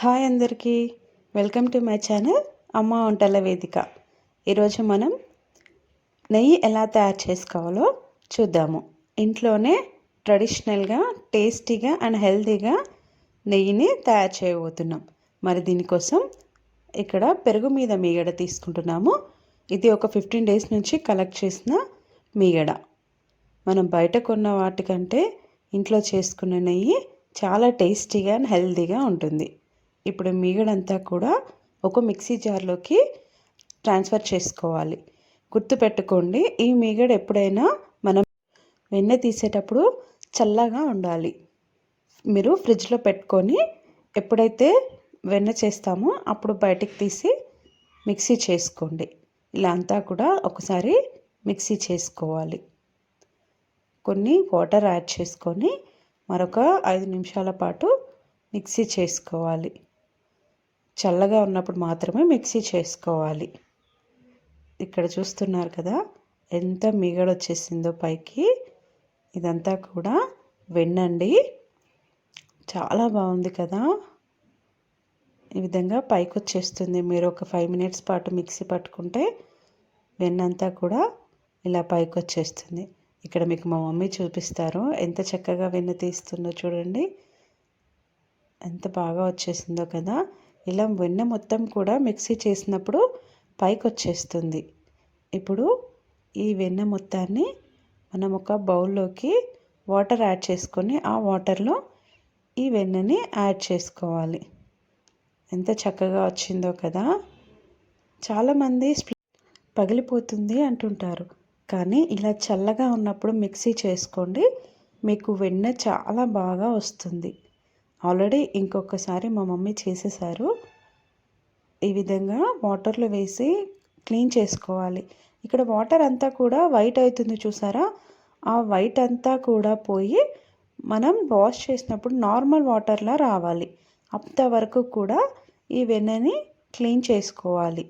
Hi అందరికీ, welcome to my channel అమ్మ వంటల వేదిక. ఈరోజు మనం నెయ్యి ఎలా తయారు చేసుకోవాలో చూద్దాము. ఇంట్లోనే ట్రెడిషనల్గా టేస్టీగా అండ్ హెల్తీగా నెయ్యిని తయారు చేయబోతున్నాం. మరి దీనికోసం ఇక్కడ పెరుగు మీద మీగడ తీసుకుంటున్నాము. ఇది ఒక 15 days నుంచి కలెక్ట్ చేసిన మీగడ. మనం బయట కొన్న వాటికంటే ఇంట్లో చేసుకున్న నెయ్యి చాలా టేస్టీగా అండ్ హెల్తీగా ఉంటుంది. ఇప్పుడు మీగడంతా కూడా ఒక మిక్సీ జార్లోకి ట్రాన్స్ఫర్ చేసుకోవాలి. గుర్తుపెట్టుకోండి, ఈ మీగడ ఎప్పుడైనా మనం వెన్న తీసేటప్పుడు చల్లగా ఉండాలి. మీరు ఫ్రిడ్జ్లో పెట్టుకొని ఎప్పుడైతే వెన్న చేస్తామో అప్పుడు బయటికి తీసి మిక్సీ చేసుకోండి. ఇలా అంతా కూడా ఒకసారి మిక్సీ చేసుకోవాలి. కొన్ని వాటర్ యాడ్ చేసుకొని మరొక 5 నిమిషాల పాటు మిక్సీ చేసుకోవాలి. చల్లగా ఉన్నప్పుడు మాత్రమే మిక్సీ చేసుకోవాలి. ఇక్కడ చూస్తున్నారు కదా ఎంత మీగడ వచ్చేసిందో పైకి. ఇదంతా కూడా వెన్నండి. చాలా బాగుంది కదా. ఈ విధంగా పైకి వచ్చేస్తుంది. మీరు ఒక 5 minutes పాటు మిక్సీ పట్టుకుంటే వెన్నంతా కూడా ఇలా పైకి వచ్చేస్తుంది. ఇక్కడ మీకు మా మమ్మీ చూపిస్తారు ఎంత చక్కగా వెన్న తీస్తుందో చూడండి. ఎంత బాగా వచ్చేసిందో కదా. ఇలా వెన్న మొత్తం కూడా మిక్సీ చేసినప్పుడు పైకి వచ్చేస్తుంది. ఇప్పుడు ఈ వెన్న మొత్తాన్ని మనం ఒక బౌల్లోకి వాటర్ యాడ్ చేసుకొని ఆ వాటర్లో ఈ వెన్నని యాడ్ చేసుకోవాలి. ఎంత చక్కగా వచ్చిందో కదా. చాలామంది పగిలిపోతుంది అంటుంటారు, కానీ ఇలా చల్లగా ఉన్నప్పుడు మిక్సీ చేసుకోండి, మీకు వెన్న చాలా బాగా వస్తుంది. ఆల్రెడీ ఇంకొకసారి మా మమ్మీ చేసేసారు. ఈ విధంగా వాటర్లో వేసి క్లీన్ చేసుకోవాలి. ఇక్కడ వాటర్ అంతా కూడా వైట్ అవుతుంది చూసారా. ఆ వైట్ అంతా కూడా పోయి మనం వాష్ చేసినప్పుడు నార్మల్ వాటర్లా రావాలి. అంతవరకు కూడా ఈ వెన్నని క్లీన్ చేసుకోవాలి.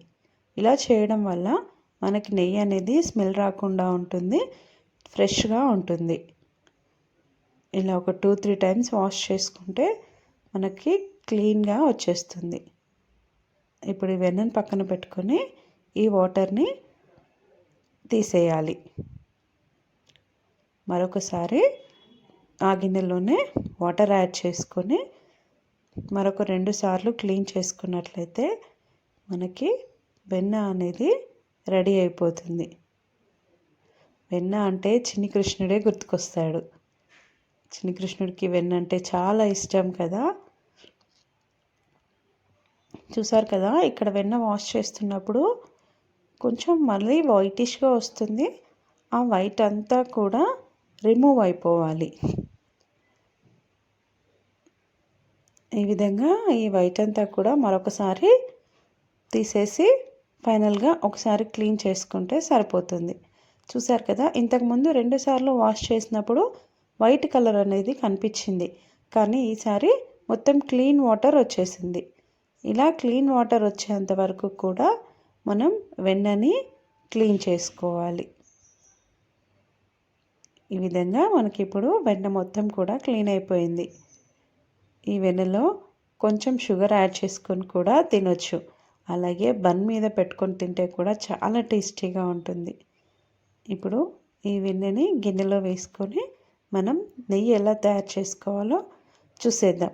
ఇలా చేయడం వల్ల మనకి నెయ్యి అనేది స్మెల్ రాకుండా ఉంటుంది, ఫ్రెష్గా ఉంటుంది. ఇలా ఒక 2-3 times వాష్ చేసుకుంటే మనకి క్లీన్గా వచ్చేస్తుంది. ఇప్పుడు ఈ వెన్నను పక్కన పెట్టుకొని ఈ వాటర్ని తీసేయాలి. మరొకసారి ఆ గిన్నెలోనే వాటర్ యాడ్ చేసుకొని మరొక 2 సార్లు క్లీన్ చేసుకున్నట్లయితే మనకి వెన్న అనేది రెడీ అయిపోతుంది. వెన్న అంటే చిన్ని కృష్ణుడే గుర్తుకొస్తాడు. చిన్ని కృష్ణుడికి వెన్న అంటే చాలా ఇష్టం కదా. చూసారు కదా, ఇక్కడ వెన్న వాష్ చేస్తున్నప్పుడు కొంచెం మళ్ళీ వైటిష్గా వస్తుంది. ఆ వైట్ అంతా కూడా రిమూవ్ అయిపోవాలి. ఈ విధంగా ఈ వైట్ అంతా కూడా మరొకసారి తీసేసి ఫైనల్గా ఒకసారి క్లీన్ చేసుకుంటే సరిపోతుంది. చూసారు కదా, ఇంతకుముందు 2 సార్లు వాష్ చేసినప్పుడు వైట్ కలర్ అనేది కనిపించింది, కానీ ఈసారి మొత్తం క్లీన్ వాటర్ వచ్చేసింది. ఇలా క్లీన్ వాటర్ వచ్చేంత వరకు కూడా మనం వెన్నని క్లీన్ చేసుకోవాలి. ఈ విధంగా మనకి ఇప్పుడు వెన్న మొత్తం కూడా క్లీన్ అయిపోయింది. ఈ వెన్నలో కొంచెం షుగర్ యాడ్ చేసుకొని కూడా తినొచ్చు. అలాగే బన్ మీద పెట్టుకొని తింటే కూడా చాలా టేస్టీగా ఉంటుంది. ఇప్పుడు ఈ వెన్నని గిన్నెలో వేసుకొని మనం నెయ్యి ఎలా తయారు చేసుకోవాలో చూసేద్దాం.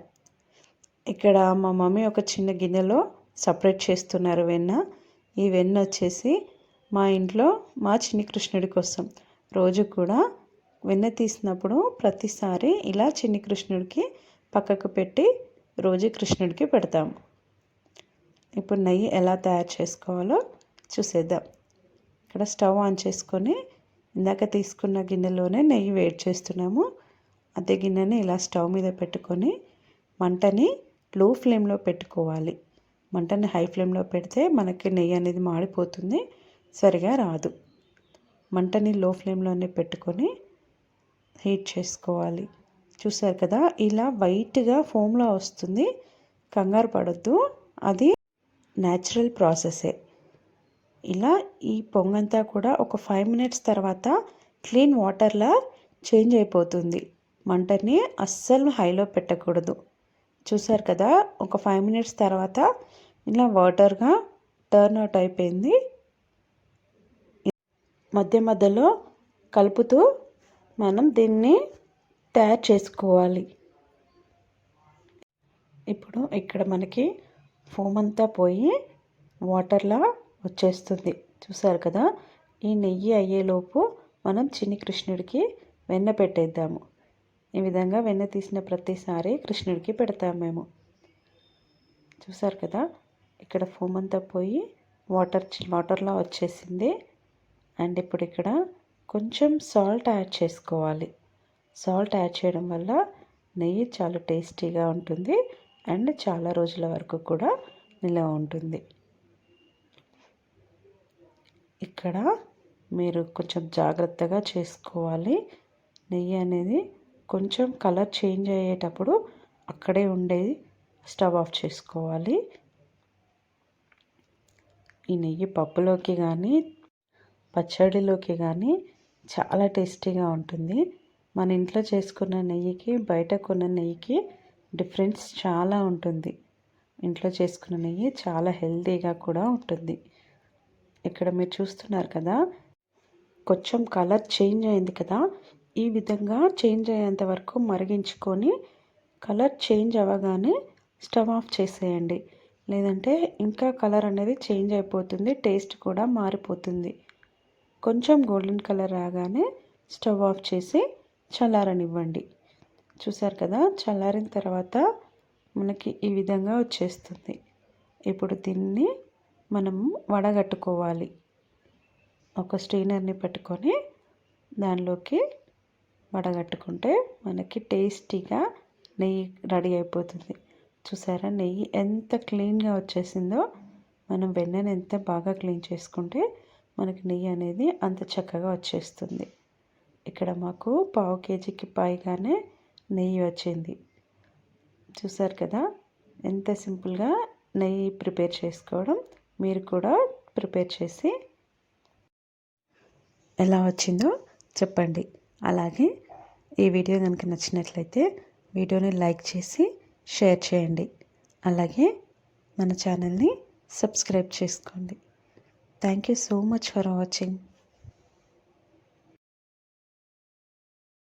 ఇక్కడ మా మమ్మీ ఒక చిన్న గిన్నెలో సపరేట్ చేస్తున్నారు వెన్న. ఈ వెన్న వచ్చేసి మా ఇంట్లో మా చిన్ని కృష్ణుడి కోసం రోజు కూడా వెన్న తీసినప్పుడు ప్రతిసారి ఇలా చిన్ని కృష్ణుడికి పక్కకు పెట్టి రోజు కృష్ణుడికి పెడతాము. ఇప్పుడు నెయ్యి ఎలా తయారు చేసుకోవాలో చూసేద్దాం. ఇక్కడ స్టవ్ ఆన్ చేసుకొని ఇందాక తీసుకున్న గిన్నెలోనే నెయ్యి వేడి చేస్తున్నాము. అదే గిన్నెని ఇలా స్టవ్ మీద పెట్టుకొని మంటని లో ఫ్లేమ్లో పెట్టుకోవాలి. మంటని హై ఫ్లేమ్లో పెడితే మనకి నెయ్యి అనేది మాడిపోతుంది, సరిగా రాదు. మంటని లో ఫ్లేమ్లోనే పెట్టుకొని హీట్ చేసుకోవాలి. చూసారు కదా, ఇలా వైట్గా ఫోమ్లా వస్తుంది. కంగారు పడొద్దు, అది న్యాచురల్ ప్రాసెసే. ఇలా ఈ పొంగంతా కూడా ఒక 5 minutes తర్వాత క్లీన్ వాటర్లా చేంజ్ అయిపోతుంది. మంటని అస్సలు హైలో పెట్టకూడదు. చూసారు కదా, ఒక 5 మినిట్స్ తర్వాత ఇలా వాటర్గా టర్న్ అవుట్ అయిపోయింది. మధ్య మధ్యలో కలుపుతూ మనం దీన్ని తయారు చేసుకోవాలి. ఇప్పుడు ఇక్కడ మనకి ఫోమ్ అంతా పోయి వాటర్లా వచ్చేస్తుంది. చూసారు కదా, ఈ నెయ్యి అయ్యేలోపు మనం చిన్ని కృష్ణుడికి వెన్న పెట్టేద్దాము. ఈ విధంగా వెన్న తీసిన ప్రతిసారి కృష్ణుడికి పెడతాము మేము. చూసారు కదా, ఇక్కడ ఫోమ్ అంతా పోయి వాటర్లా వచ్చేసింది. అండ్ ఇప్పుడు ఇక్కడ కొంచెం సాల్ట్ యాడ్ చేసుకోవాలి. సాల్ట్ యాడ్ చేయడం వల్ల నెయ్యి చాలా టేస్టీగా ఉంటుంది అండ్ చాలా రోజుల వరకు కూడా నిల్వ ఉంటుంది. ఇక్కడ మీరు కొంచెం జాగ్రత్తగా చేసుకోవాలి. నెయ్యి అనేది కొంచెం కలర్ చేంజ్ అయ్యేటప్పుడు అక్కడే ఉండేది స్టవ్ ఆఫ్ చేసుకోవాలి. ఈ నెయ్యి పప్పులోకి కానీ పచ్చడిలోకి కానీ చాలా టేస్టీగా ఉంటుంది. మన ఇంట్లో చేసుకున్న నెయ్యికి బయట కొన్న నెయ్యికి డిఫరెన్స్ చాలా ఉంటుంది. ఇంట్లో చేసుకున్న నెయ్యి చాలా హెల్తీగా కూడా ఉంటుంది. ఇక్కడ మీరు చూస్తున్నారు కదా, కొంచెం కలర్ చేంజ్ అయింది కదా, ఈ విధంగా చేంజ్ అయ్యేంత వరకు మరిగించుకొని కలర్ చేంజ్ అవ్వగానే స్టవ్ ఆఫ్ చేసేయండి. లేదంటే ఇంకా కలర్ అనేది చేంజ్ అయిపోతుంది, టేస్ట్ కూడా మారిపోతుంది. కొంచెం గోల్డెన్ కలర్ రాగానే స్టవ్ ఆఫ్ చేసి చల్లారనివ్వండి. చూసారు కదా, చల్లారిన తర్వాత మనకి ఈ విధంగా వచ్చేస్తుంది. ఇప్పుడు దీన్ని మనం వడగట్టుకోవాలి. ఒక స్ట్రైనర్ని పెట్టుకొని దానిలోకి వడగట్టుకుంటే మనకి టేస్టీగా నెయ్యి రెడీ అయిపోతుంది. చూసారా, నెయ్యి ఎంత క్లీన్గా వచ్చేసిందో. మనం వెన్నని ఎంత బాగా క్లీన్ చేసుకుంటే మనకి నెయ్యి అనేది అంత చక్కగా వచ్చేస్తుంది. ఇక్కడ మాకు 1/2 కేజీకి పైగానే నెయ్యి వచ్చింది. చూసారు కదా, ఎంత సింపుల్గా నెయ్యి ప్రిపేర్ చేసుకోవడం. మీరు కూడా ప్రిపేర్ చేసి ఎలా వచ్చిందో చెప్పండి. అలాగే ఈ వీడియో కనుక నచ్చినట్లయితే వీడియోని లైక్ చేసి షేర్ చేయండి. అలాగే మన ఛానల్ని సబ్స్క్రైబ్ చేసుకోండి. Thank you so much for watching.